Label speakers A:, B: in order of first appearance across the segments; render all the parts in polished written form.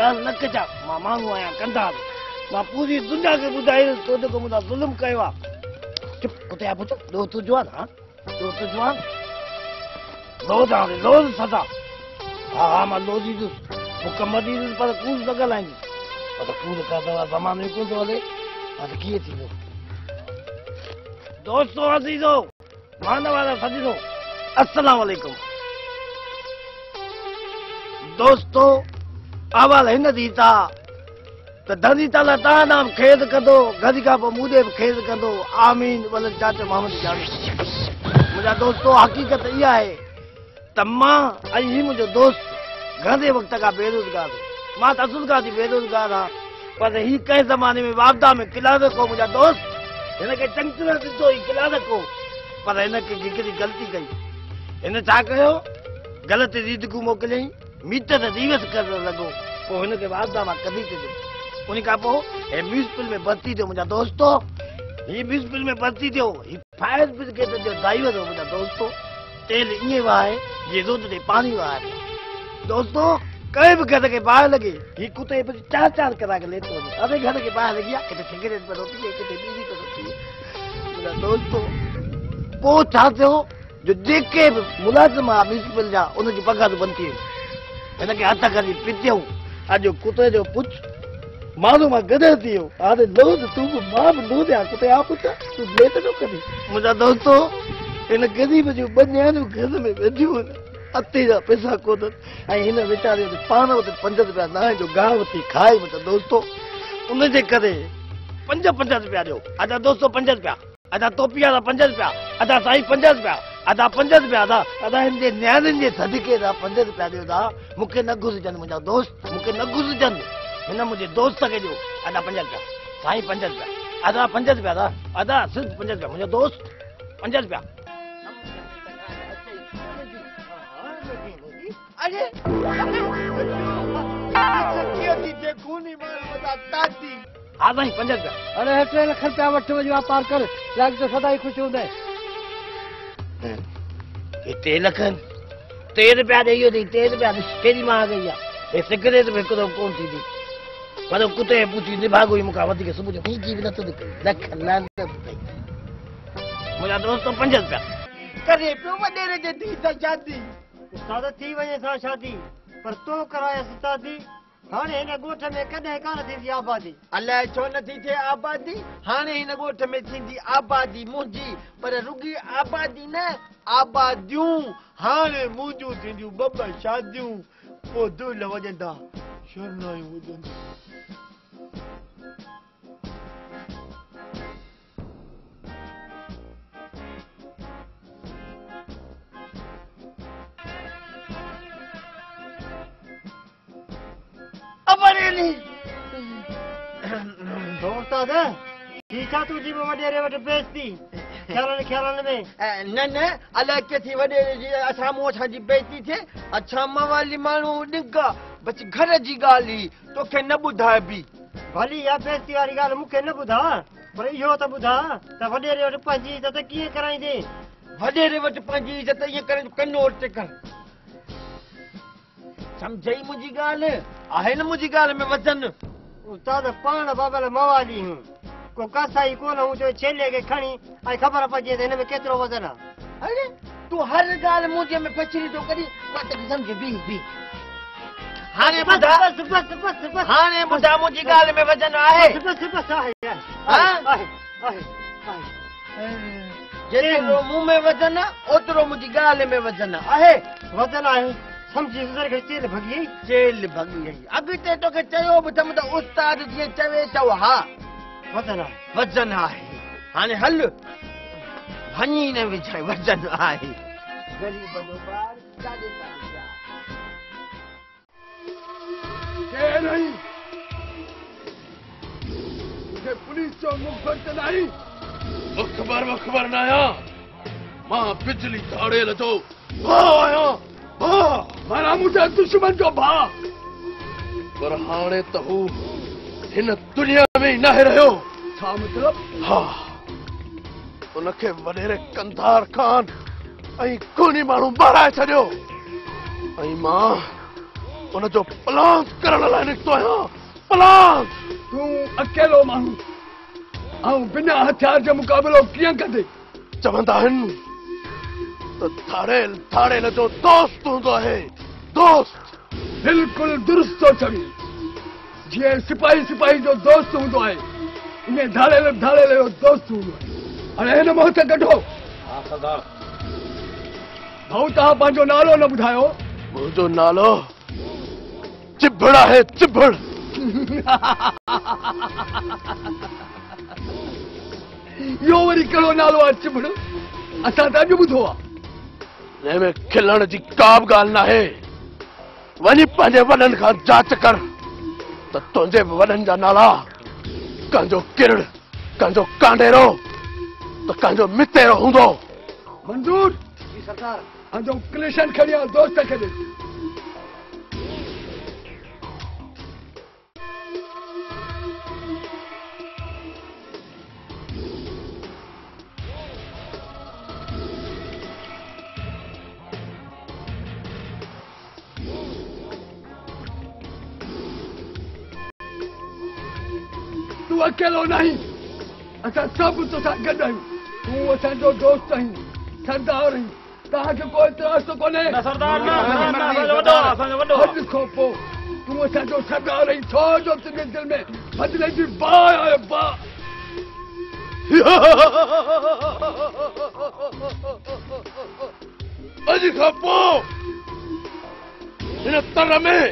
A: ॻाल्हि न कजां, मां माण्हू आहियां कंधार, मां पूरी दुनिया खे ॿुधाईंदुसि तो जेको मूंसां ज़ुल्म कयो आहे। चुप कुते पुट, ॾोह तूं जवान, हा ॾोह तूं जवान, लोज हाणे लोज सदा। हा हा मां लोजींदुसि, मुकम्मल ॾींदुसि, पर कूड़ न ॻाल्हाईंदुसि, पर कूड़ करणु ज़मानो ई कोन थो हले, पर कीअं थींदो। दोस्तो अज़ीज़ो, मान वारा सजनो, अस्सलाम वालेकुम। दोस्तो अवल हिन दी था त धनी ताला तव्हां नाम खेद कंदो, गदी खां पोइ मूं ॾे बि खेद कंदो। आमीन वल चाचा मोहम्मद जानी। मुंहिंजा दोस्तो हक़ीक़त इहा आहे त मां ऐं ही मुंहिंजो दोस्त घणे वक़्त खां बेरोज़गार हो। मां त असुल खां बेरोज़गार आहियां, पर ही कंहिं ज़माने में वापदा में किलादक हो मुंहिंजा दोस्त। हिनखे चङी तरह ॾिठो ही किलादक हो, पर हिनखे हिकिड़ी ग़लती कई। हिन छा कयो, ग़लति रीतिकूं मोकिलियईं, मीट त दिवस करणु लॻो, पोइ हिनखे वापदा मां कढी छॾियो। उन खां पोइ हे म्यूज़िकल में भर्ती थियो मुंहिंजा दोस्तो, ही म्यूज़िकल में भर्ती थियो, ही फायर ब्रिगेड जो ड्राइवर हो मुंहिंजा दोस्तो। तेल ईअं वाहे जीअं रोड ते पाणी वाहे दोस्तो, कंहिं बि घर खे बाहि लॻे, ही कुते चार चार कलाक लेट वञे, अरे घर खे बाहि लॻी आहे, किथे सिगरेट पियो पीए, किथे बीड़ी पियो पीए। मुंहिंजा दोस्तो पोइ छा थियो जो जेके बि मुलाज़िम आहे म्यूनिसिपल जा, उनजी पघार बंदि थी वई। हिनखे हथ खणी पिटियऊं, अॼु कुते जो पुछ माण्हू मां गदर थी वियो। हाणे लोज तूं बि मां बि लोज आहियां, कुते आ पुट तूं लेट न करी। मुंहिंजा दोस्तो हिन ग़रीब जूं ॿ नियाणियूं घर में वेठियूं आहिनि, अते जा पैसा कोन्हनि, ऐं हिन वीचारे पाण वटि 5 रुपया नाहे जो गांव वठी खाए। मुंहिंजा दोस्तो उनजे करे 5 रुपया ॾियो। अदा दोस्तो 5 रुपया, अदा टोपी वारा 5 रुपया, अदा साईं 5 रुपया, अदा 5 रुपया, अदा हिन जे नियाणियुनि जे सदिके जा 5 रुपया ॾियो था। मूंखे न घुरिजनि मुंहिंजा दोस्त, मूंखे न घुरिजनि। हिन मुंहिंजे दोस्त खे ॾियो, अदा 5 रुपया, साईं 5 रुपया, अदा 5 रुपया, अदा सिर्फ़ु 5 रुपया, मुंहिंजो दोस्त 5 रुपया। अरे हा साईं 5 रुपया।
B: अरे 3 लख रुपया वठ वञ वापार कर, लाग तो सदा ही खुश हूंदे।
A: ये 3 लख 3 रुपया ॾेई इहो 3 रुपया केॾी मां गई आहे। हे सिगरेट में हिकदमि कोन थींदी, पर कुते पूछी निभागो ई मूंखां वधीक सुबुह जो पीजी बि नथो निकिरे। लख लानत अथई। मुंहिंजा दोस्त 5 रुपया
C: करे पियो वॾेरे जे धी सां शादी।
B: उस्ताद थी वञे सां शादी, पर तो करायसि उस्तादी। हाणे हिन ॻोठ में कॾहिं कान थींदी आबादी।
C: अलाए छो नथी थिए आबादी, हाणे हिन ॻोठ में थींदी आबादी मुंहिंजी, पर रुॻी आबादी न, आबादियूं। हाणे मुंहिंजूं थींदियूं 2 शादियूं, पोइ दुल वॼंदा, शरनायूं वॼंदा।
A: अबरेली
B: उस्ताद ठीक आहे तुंहिंजी बि वॾेरे वटि बेइज़ती ख्यालनि में।
C: न न अलाए किथे वॾेरे जी असां मूं असांजी बेइज़ती थिए। अच्छा मवाली माण्हू ॾिगा बस घर जी ॻाल्हि ई तोखे न ॿुधाइबी।
B: भली आहे बेइज़ती वारी ॻाल्हि मूंखे न ॿुधा, पर इहो त ॿुधा त वॾेरे वटि पंहिंजी इज़त कीअं कराईंदे।
C: वॾेरे वटि पंहिंजी इज़त ईअं करे कनोर ते कर। सम्झई मुंहिंजी ॻाल्हि आहे न, मुंहिंजी ॻाल्हि में वज़न।
B: उस्ताद पाण बाबल मवाली हूं, को कसाई कोन हूं जो छेले खे खणी ऐं ख़बर पइजे त हिन में केतिरो वज़न आहे।
C: अरे तूं हर ॻाल्हि मुंहिंजे में पछड़ी थो करी, मां तोखे सम्झ बी। हाणे ॿुधा, हाणे ॿुधा मुंहिंजी ॻाल्हि में वज़न आहे। जेतिरो मूं में वज़न आहे ओतिरो मुंहिंजी ॻाल्हि में वज़न आहे।
B: वज़न आहे सम्झी गुज़र खे चेल भॻी
C: वई। अॻिते तोखे चयो बि त उस्ताद जीअं चवे चओ हा वज़न आहे। हाणे हल वञी न विझाए, वज़न आहे। ग़रीब जो ॿार काॾे
D: पुलिस जो मुखबर त नहीं मुखबर न आया। मां बिजली धाड़ेल जो भाउ आहियां, माना मुंहिंजे दुश्मन जो भाउ। पर हाणे त हू हिन दुनिया में ई न रहियो। छा मतलब? हा, उनखे वॾेरे कंधार खान ऐं कोनी माण्हू माराए छॾियो, ऐं मां उनजो प्लान करण लाइ निकितो आहियां। प्लान
E: तूं अकेलो माण्हू ऐं बिना हथियार जो मुक़ाबिलो कीअं कंदे?
D: चवंदा आहिनि त थाड़ेल जो दोस्त हूंदो आहे। दोस्त
E: बिल्कुलु दुरुस्त थो चवी। जीअं सिपाही जो दोस्त हूंदो आहे ईअं धाड़ेल जो दोस्त हूंदो आहे। हाणे हिन मुंहं ते कढो।
A: हा सरदार।
E: भाऊ तव्हां पंहिंजो नालो न ॿुधायो।
D: मुंहिंजो नालो चिभड़ आहे। चिभड़
E: इहो वरी कहिड़ो नालो आहे चिभड़? असां त अॼु ॿुधो आहे।
D: हिन में खिलण जी का बि ॻाल्हि नाहे। वञी पंहिंजे वॾनि खां जांच कर त तुंहिंजे वॾनि जा नाला कंहिंजो किरड़, कंहिंजो कांडेरो त कंहिंजो मितेरो हूंदो।
E: मंजूर।
A: जी सरदार।
E: पंहिंजो क्लेशन खणी आ दोस्त खे ॾे। तूं अकेलो नहीं, असां सभु तोसां गॾु आहियूं। तूं असांजो दोस्त आहीं, सरदार आहीं। तव्हांखे कोई इतराज़ त कोन्हे?
A: सरदार
E: हद खां पोइ तूं असांजो सरदार आहीं। छो जो तुंहिंजे दिलि में बदिले जी बाहि आहे।
D: अॼु खां पोइ हिन तर में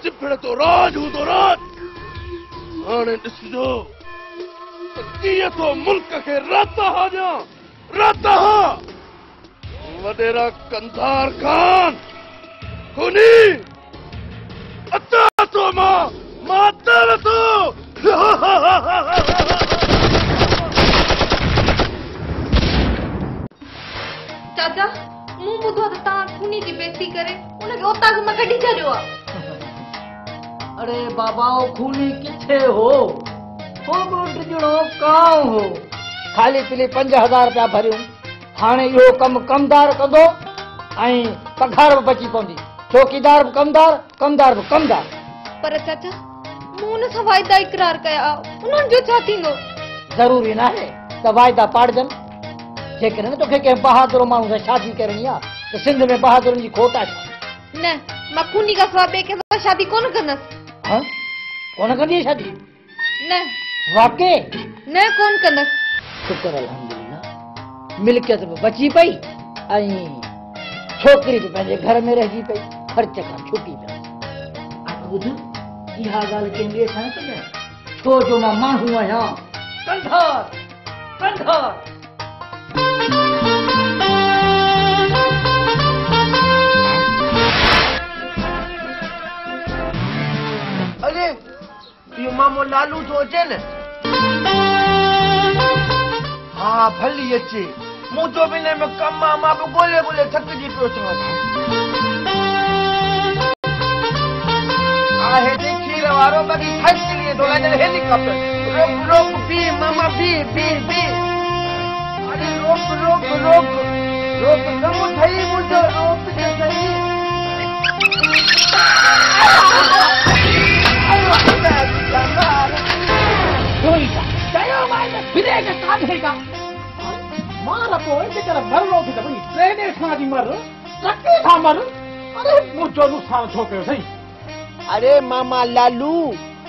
D: चिभड़ तो राज हूंदो। राज हाणे ॾिसजो त कीअं तो मुल्क खे राता ॾियां। राता वॾेरा कंधार खान खूनी अचा तो मां तर तो।
F: चाचा मूं ॿुधो त तव्हां खूनी जी बेइज्जती करे उनखे उतां खां कढी छॾियो आहे।
A: अरे बाबा वो खूनी किथे हो? थोरो टिजणो काओ हो। खाली पीली 5000 रुपया भरियूं। हाणे इहो कमु कमदार कंदो ऐं पघार बि बची पवंदी। चौकीदार बि कमदार, कमदार बि कमदार।
F: पर चाचा मूं हुन सां वाइदा इक़रार कया, उन्हनि जो छा थींदो?
A: ज़रूरी न आहे त वाइदा पाड़जनि। जेकॾहिं तोखे कंहिं बहादुर माण्हू सां शादी करणी आहे त सिंध में बहादुरनि जी खोट आहे।
F: न मां खूनी खां सवाइ ॿिए कंहिं सां शादी कोन कंदसि।
A: हाँ? कोन कंदी शादी?
F: न
A: वाकई
F: न कोन कंदसि।
A: शुक्र अल्हम्दुलिल्लाह मिल्कियत बि बची पई ऐं छोकिरी बि पंहिंजे घर में रहिजी पई। ख़र्च खां छुटी पिया। ॿुध इहा ॻाल्हि कंहिं ॿिए सां न कजांइ। छो जो मां माण्हू आहियां। कंधार कंधार।
C: अरे इहो मामो लालू थो अचे न? हा भली अचे। मूं तो बि हिन में कमु आहे। मां बि ॻोल्हे ॻोल्हे थकिजी पियो चवां। आहे खीर वारो बाक़ी साइकिल थो लॻे हेलीकॉप्टर। रोक रोक बी मामा बी बी बी। अरे रोक रोक रोक रोक कमु ठही मुंहिंजो। रोक जे सही। अरे मामा लालू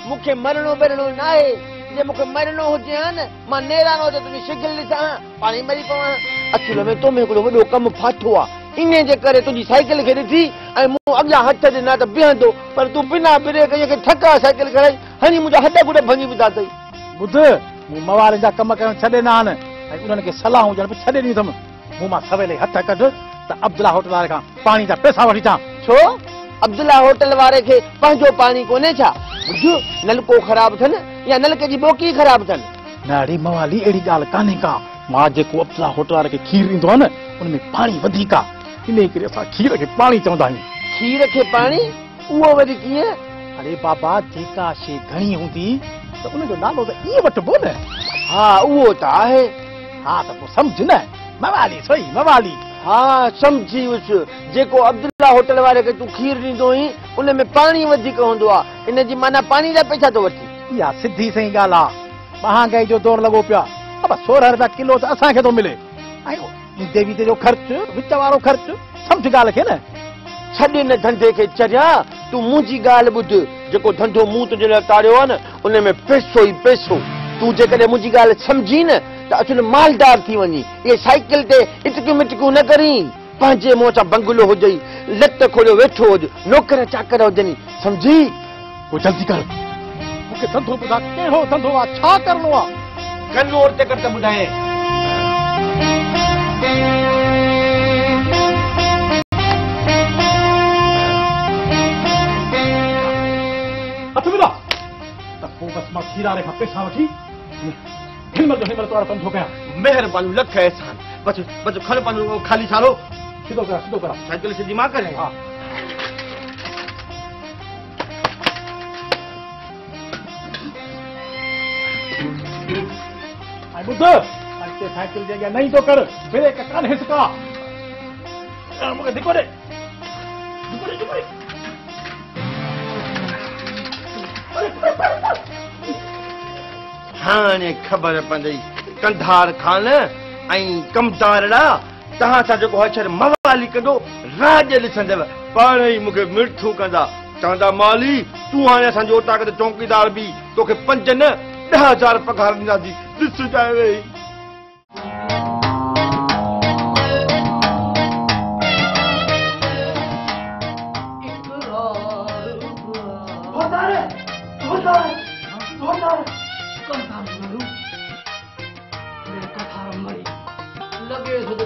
C: मूंखे मरणो बेरणो न आहे। जे मूंखे मरणो हुजे हा न मां नेरानो त तुंहिंजी शिकिल ॾिसां पाणी मरी पवां। अचुल में तो में हिकिड़ो वॾो कमु फाथो आहे। इन जे करे तुंहिंजी साइकिल खे ॾिठी ऐं मूं अॻियां हथ ॾिना त बीहंदो पर तूं बिना ब्रेक खे ठका साइकिल खणाई हणी मुंहिंजा हॾ गुॾ भञी विधा अथई।
G: ॿुध मूं मवाले जा कम करण छॾे न आहिनि ऐं उन्हनि खे सलाह हुजण बि छॾे ॾींदुमि। मूं मां सवेल हथ कढ त अब्दुल्ला होटल वारे खां पाणी जा पैसा वठी अचां।
C: छो अब्दुल्ला होटल वारे खे पंहिंजो पाणी कोन्हे छा? ॿुध नलको ख़राब अथनि या नलके जी बोकी ख़राब अथनि?
G: न अड़ी मवाली अहिड़ी ॻाल्हि कान्हे का। मां जेको अब्दुल्ला होटल वारे खे खीर ॾींदो आहे न उन में पाणी वधीक आहे। इन करे असां खीर खे पाणी चवंदा आहियूं।
C: खीर खे पाणी? उहो वरी कीअं?
G: अरे बाबा जेका शइ घणी हूंदी त उनजो नालो त ईअं वठिबो न।
C: हा उहो त आहे।
G: हा त पोइ सम्झ न मवाली सही मवाली।
C: हाँ समझी वुसि जेको अब्दुल्ला होटल वारे खे तूं खीर ॾींदो हुई उन में पाणी वधीक हूंदो आहे इन जी माना पाणी जा पैसा थो वठी
G: इहा सिधी सही ॻाल्हि आहे महांगाई जो दौर लॻो पियो आहे अब 16 रुपया किलो त असांखे थो मिले ऐं देवी ते जो ख़र्चु विच वारो ख़र्चु सम्झ ॻाल्हि खे न
C: छॾे न धंधे खे चरिया तूं मुंहिंजी ॻाल्हि ॿुध जेको धंधो मूं तुंहिंजे लाइ तारियो आहे न उन में पैसो ई पैसो तूं जेकॾहिं मुंहिंजी ॻाल्हि सम्झी न त असुल मालदार थी वञी इहे साइकिल ते इटकियूं मिटकियूं न करी पंहिंजे मुंहं सां बंगलो हुजई लत खोलियो वेठो हुज नौकर चाकर हुजनि सम्झी
G: पोइ जल्दी कर मूंखे धंधो ॿुधा कहिड़ो धंधो आहे छा करिणो आहे
C: कन्नौर ते कर त ॿुधाए
G: हथ मिला त पोइ बसि मां खीरारे खां पैसा वठी हिनमहिल तोरा धंधो कयां
C: महिरबानी लख एहसान बस खण पंहिंजो खाली सारो
G: सिधो करा
C: साइकिल सिधी मां करे
G: हा ऐं ॿुध अॻिते साइकिल जे अॻियां नहीं थो कर ब्रेक कान हिसका मूंखे धिको ॾे
C: हाणे ख़बर पवंदई कंधार खान ऐं कमदारड़ा तव्हां सां जेको अक्षर मवाली कंदो राज ॾिसंदव पाण ई मूंखे मिठू कंदा चवंदा माली तूं हाणे असांजो ताक़त चौकीदार बि तोखे 5 न 10,000 पघार ॾींदासीं ॾिस जाए वेई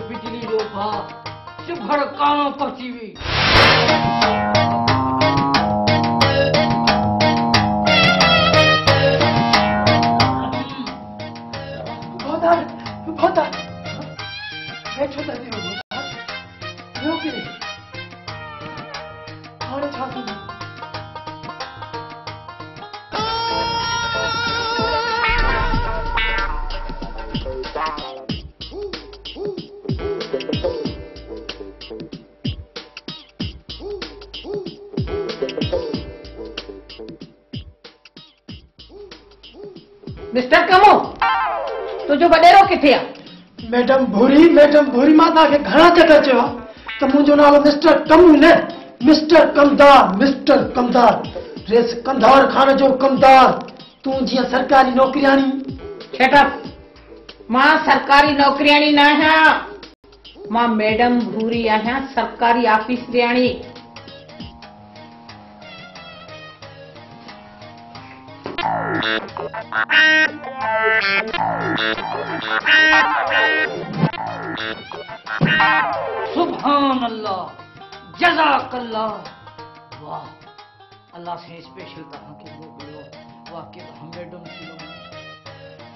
H: बिजली जो भाव सिभड़ कानो पहुची हुई मिस्टर कमो तुझो वडेरो किथे आहे
B: मैडम भूरी मां तव्हांखे घणा चकर चयो त मुंहिंजो नालो मिस्टर कमू न मिस्टर कमदार रेस कंधार खान जो कमदार तूं जीअं सरकारी नौकरियाणी
H: छेटअप मां सरकारी नौकरियाणी न आहियां मां मैडम भूरी आहियां सरकारी ऑफिसरियाणी सुभान अल्लाह जज़ाकल्लाह वाह अल्लाह से स्पेशल तव्हांखे मोकिलियो वाकई हम मैडम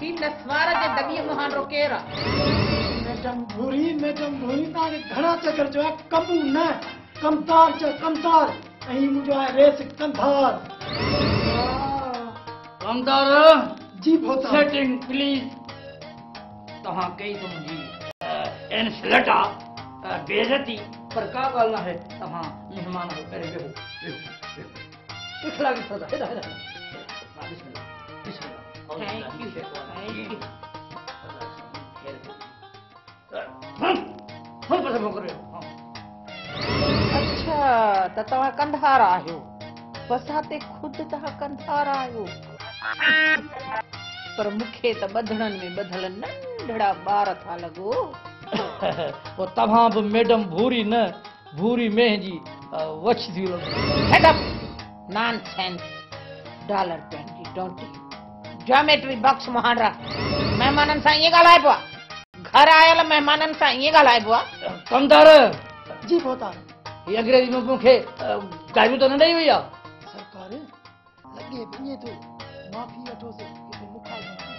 H: थी नसवार जे दॿीअ में हाणे केरु आहे
B: मैडम भूरी तव्हांखे घणा चकर चयो आहे कमू न कमदार चयो कमदार ऐं मुंहिंजो आहे रेस कंधार
H: कमदार
B: जी भोता
H: सेटिंग प्लीज तव्हां कई तो मुंहिंजी इंसल्ट आहे बेइज्जती पर का ॻाल्हि न आहे तव्हां महिमान हो करे वेहो इखलाक़ी सज़ा हेॾा अच्छा त तव्हां कंधार आहियो बसाते खुदि तव्हां कंधार आहियो पर मूंखे त ॿधड़नि में ॿधल नंढड़ा ॿार था लॻो पोइ तव्हां बि मैडम भूरी न भूरी मेह जी वछ थी लॻो नॉनसेंस डॉलर पेन जी टोटी ज्योमेट्री बॉक्स मुहांडरा महिमाननि सां ईअं ॻाल्हाइबो आहे घर आयल महिमाननि सां ईअं ॻाल्हाइबो आहे कमदार
B: जी भोता
H: हीअ अंग्रेजी में मूंखे गाइबू त न ॾेई वई आहे
B: सरकार लॻे वञे थो माफ़ी वठोसि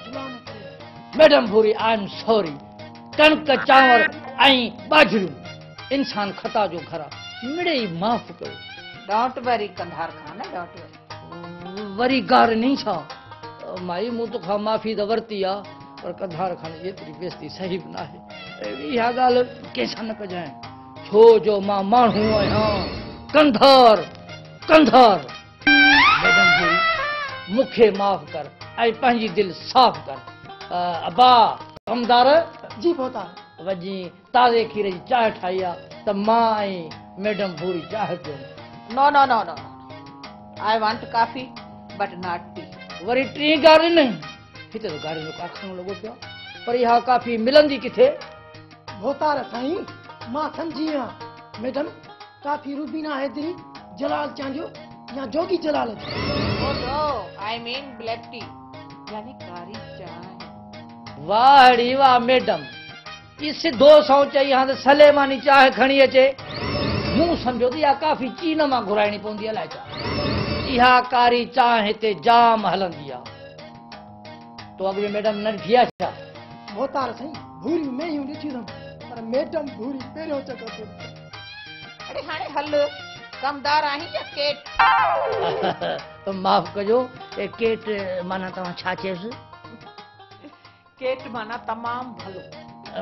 B: जुला न करे
H: मैडम भूरी आई एम सॉरी कणक चांवर ऐं बाजरियूं इंसान खता जो घर आहे मिड़े ई माफ़ कयो डोंट वरी कंधार खान डोंट वरी गार नहीं छा माई मूं तोखां माफ़ी त वरिती आहे पर कंधार खाने एतिरी बेइज्जती सही बि न आहे। इहा ॻाल्हि कंहिंसां न कजांइ, छो जो मां माण्हू आहियां, कंधार कंधार। मैडम जी मूंखे माफ़ कर ऐं पंहिंजी दिलि साफ़ कर। अबा कमदार
B: जी भोतार।
H: वञी ताज़े खीर जी चांहि ठाही आहे त मां ऐं मैडम भूरी चांहि पियूं।
I: No no no no I want coffee but not tea.
H: वरी टी गाड़ी न, हिते त गाड़ी जो कारखानो लॻो पियो आहे, पर इहा काफ़ी मिलंदी किथे?
B: भोतार साईं मां सम्झी विया। मैडम काफी रूबीना हैदरी जलाल चांजो या जोगी जलाल जी?
I: Oh no I mean black tea यानी कारी चाय।
H: वाह वाह मैडम, ये सिधो सौ चई हाणे सलेमानी चांहि खणी अचे। मूं सम्झो त इहा काफ़ी चीन मां घुराइणी पवंदी अलाए छा। इहा कारी चांहि हिते जाम हलंदी आहे। तो अॻु में मैडम न ॾिठी आहे छा?
B: भोतार साईं भूरी में ही ॾिठी अथमि, पर मैडम भूरी पहिरियों चकर ते।
I: अरे हाणे हल कमदार आहीं या केट?
H: माफ़ कजो, ए केट माना तव्हां छा चयसि?
I: केट माना तमाम भलो।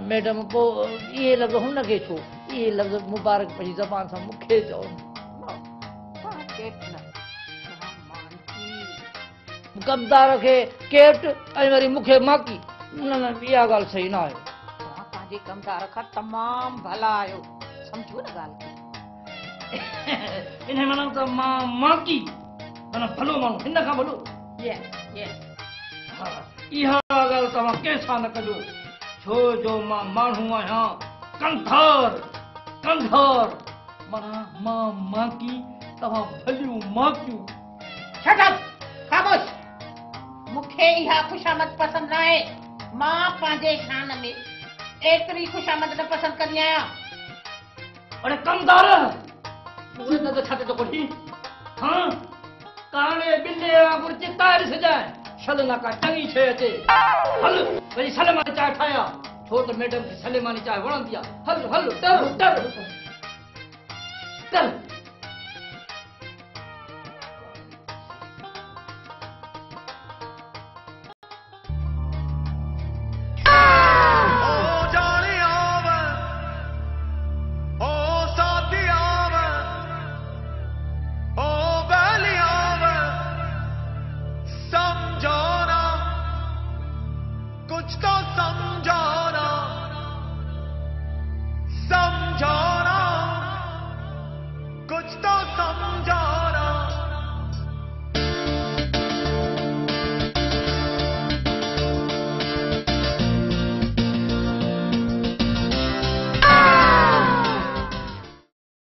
H: मैडम पोइ इहे लफ़्ज़ हुनखे छो? इहे लफ़्ज़ मुबारक पंहिंजी ज़बान सां मूंखे चओ।
I: केट न
H: कमदार खे केट ऐं वरी मूंखे माकी। न न इहा ॻाल्हि सही न आहे।
I: तव्हां पंहिंजे कमदार खां तमाम भला आहियो, सम्झो न ॻाल्हि खे।
H: इन माना त मां माकी माना भलो माण्हू, हिन खां भलो।
I: यस यस।
H: हा इहा ॻाल्हि तव्हां कंहिंसां न कजो, छो जो मां माण्हू आहियां कंधार कंधार। माना मां माकी, तव्हां भलियूं माकियूं।
I: शट अप खामोश। मूंखे इहा खुशामद पसंदि न आहे। मां पंहिंजे शान में एतिरी खुशामद न पसंदि कंदी आहियां।
H: अरे कमदार उहे त छा थो कोठी? हाँ काणे बिल्ले वांगुरु चिताए ॾिसजांइ, छल न का चङी शइ अचे। हल वरी सलेमानी चांहि ठाहियां, छो त मैडम खे सलेमानी चांहि वणंदी आहे। हल हल टर टर टर।
C: कुछ तो समझो।